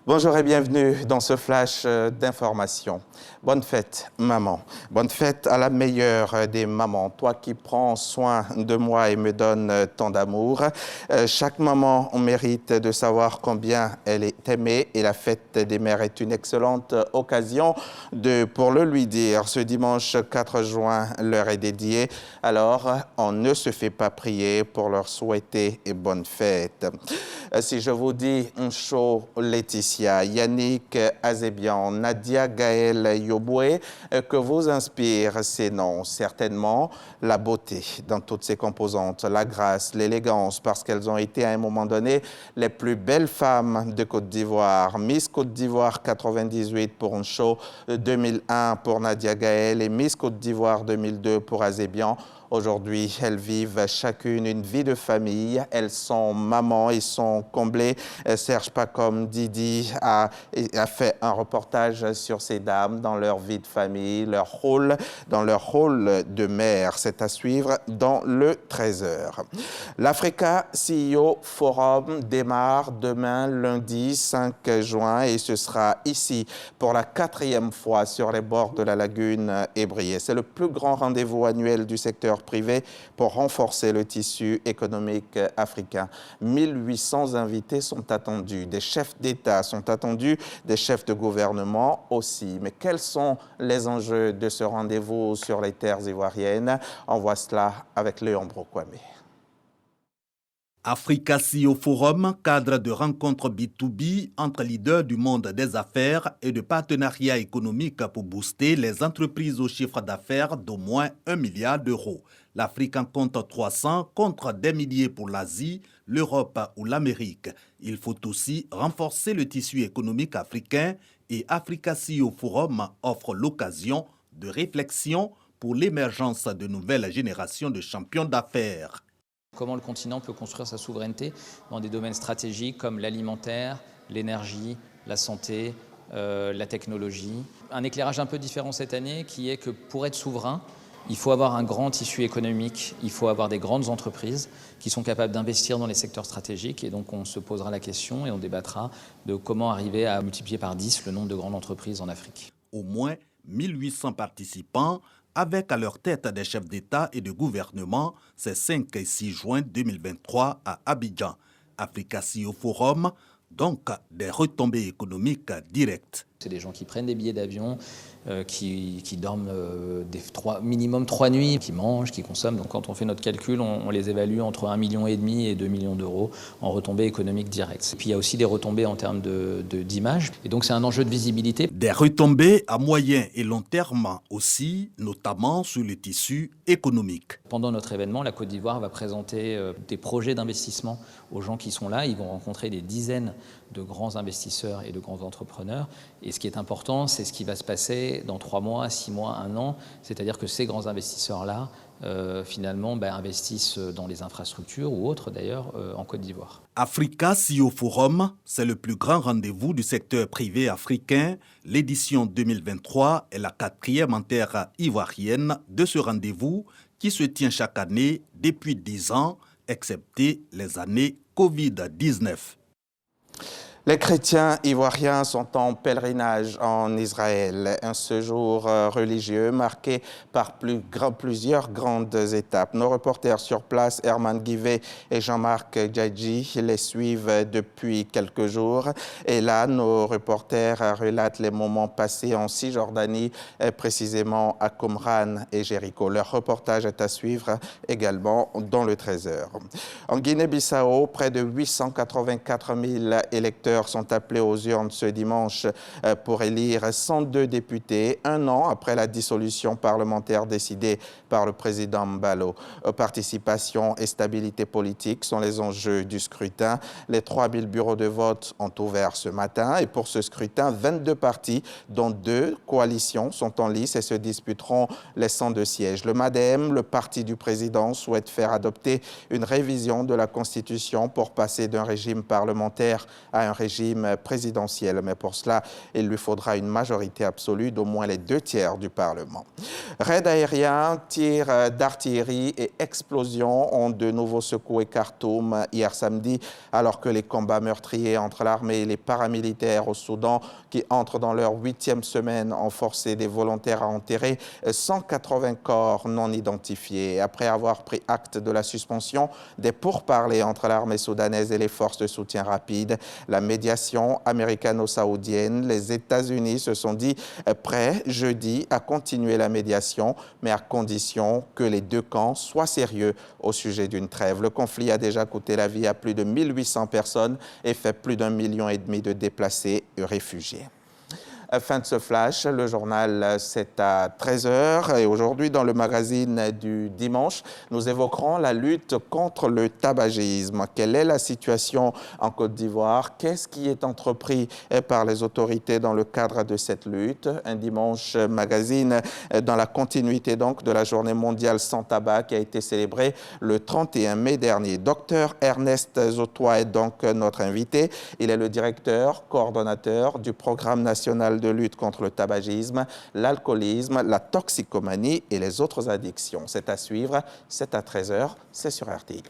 Bonjour et bienvenue dans ce flash d'information. Bonne fête, maman. Bonne fête à la meilleure des mamans. Toi qui prends soin de moi et me donnes tant d'amour. Chaque maman mérite de savoir combien elle est aimée et la fête des mères est une excellente occasion pour le lui dire. Ce dimanche 4 juin leur est dédié. Alors, on ne se fait pas prier pour leur souhaiter et bonne fête. Si je vous dis un show Laetitia, Yannick Azébian, Nadia Gaël Yoboué, que vous inspirent ces noms? Certainement la beauté dans toutes ses composantes, la grâce, l'élégance, parce qu'elles ont été à un moment donné les plus belles femmes de Côte d'Ivoire. Miss Côte d'Ivoire 98 pour un show, 2001 pour Nadia Gaël et Miss Côte d'Ivoire 2002 pour Azébian. Aujourd'hui, elles vivent chacune une vie de famille. Elles sont mamans et sont comblées. Serge Pacom Didi a fait un reportage sur ces dames dans leur vie de famille, dans leur rôle de mère. C'est à suivre dans le 13h. L'Africa CEO Forum démarre demain, lundi 5 juin, et ce sera ici pour la 4e fois sur les bords de la lagune Ébrié. C'est le plus grand rendez-vous annuel du secteur privé pour renforcer le tissu économique africain. 1800 invités sont attendus, des chefs d'État sont attendus, des chefs de gouvernement aussi. Mais quels sont les enjeux de ce rendez-vous sur les terres ivoiriennes? On voit cela avec Léon Brokwame. Africa CEO Forum, cadre de rencontres B2B entre leaders du monde des affaires et de partenariats économiques pour booster les entreprises au chiffre d'affaires d'au moins 1 milliard d'euros. L'Afrique en compte 300 contre des milliers pour l'Asie, l'Europe ou l'Amérique. Il faut aussi renforcer le tissu économique africain et Africa CEO Forum offre l'occasion de réflexion pour l'émergence de nouvelles générations de champions d'affaires. Comment le continent peut construire sa souveraineté dans des domaines stratégiques comme l'alimentaire, l'énergie, la santé, la technologie. Un éclairage un peu différent cette année qui est que pour être souverain, il faut avoir un grand tissu économique, il faut avoir des grandes entreprises qui sont capables d'investir dans les secteurs stratégiques et donc on se posera la question et on débattra de comment arriver à multiplier par 10 le nombre de grandes entreprises en Afrique. Au moins 1800 participants avec à leur tête des chefs d'État et de gouvernement, c'est 5 et 6 juin 2023 à Abidjan. Africa CEO Forum, donc des retombées économiques directes. C'est des gens qui prennent des billets d'avion, qui dorment minimum 3 nuits, qui mangent, qui consomment. Donc quand on fait notre calcul, on les évalue entre 1,5 million et 2 millions d'euros en retombées économiques directes. Et puis il y a aussi des retombées en termes d'image. Et donc c'est un enjeu de visibilité. Des retombées à moyen et long terme aussi, notamment sur le tissu économique. Pendant notre événement, la Côte d'Ivoire va présenter des projets d'investissement aux gens qui sont là. Ils vont rencontrer des dizaines de grands investisseurs et de grands entrepreneurs. Et ce qui est important, c'est ce qui va se passer dans 3 mois, 6 mois, 1 an. C'est-à-dire que ces grands investisseurs-là, finalement, investissent dans les infrastructures ou autres d'ailleurs en Côte d'Ivoire. Africa CEO Forum, c'est le plus grand rendez-vous du secteur privé africain. L'édition 2023 est la 4e en terre ivoirienne de ce rendez-vous qui se tient chaque année depuis 10 ans, excepté les années Covid-19. Les chrétiens ivoiriens sont en pèlerinage en Israël, un séjour religieux marqué par plusieurs grandes étapes. Nos reporters sur place, Herman Guivet et Jean-Marc Djadji, les suivent depuis quelques jours. Et là, nos reporters relatent les moments passés en Cisjordanie, précisément à Qumran et Jéricho. Leur reportage est à suivre également dans le 13h. En Guinée-Bissau, près de 884 000 électeurs sont appelés aux urnes ce dimanche pour élire 102 députés, 1 an après la dissolution parlementaire décidée par le président Mbalo. Participation et stabilité politique sont les enjeux du scrutin. Les 3000 bureaux de vote ont ouvert ce matin et pour ce scrutin, 22 partis, dont 2 coalitions, sont en lice et se disputeront les 102 sièges. Le MADEM, le parti du président, souhaite faire adopter une révision de la Constitution pour passer d'un régime parlementaire à un régime régime présidentiel. Mais pour cela, il lui faudra une majorité absolue d'au moins les 2/3 du Parlement. Raid aérien, tirs d'artillerie et explosions ont de nouveau secoué Khartoum hier samedi, alors que les combats meurtriers entre l'armée et les paramilitaires au Soudan, qui entrent dans leur 8e semaine, ont forcé des volontaires à enterrer 180 corps non identifiés. Après avoir pris acte de la suspension des pourparlers entre l'armée soudanaise et les forces de soutien rapide, la médiation américano-saoudienne, les États-Unis se sont dit prêts jeudi à continuer la médiation, mais à condition que les deux camps soient sérieux au sujet d'une trêve. Le conflit a déjà coûté la vie à plus de 1800 personnes et fait plus d'1,5 million de déplacés et réfugiés. Fin de ce flash, le journal c'est à 13h et aujourd'hui dans le magazine du dimanche, nous évoquerons la lutte contre le tabagisme. Quelle est la situation en Côte d'Ivoire? Qu'est-ce qui est entrepris par les autorités dans le cadre de cette lutte? Un dimanche magazine dans la continuité donc de la journée mondiale sans tabac qui a été célébrée le 31 mai dernier. Docteur Ernest Zotoy est donc notre invité. Il est le directeur, coordonnateur du programme national de lutte contre le tabagisme, l'alcoolisme, la toxicomanie et les autres addictions. C'est à suivre, c'est à 13h, c'est sur RTI.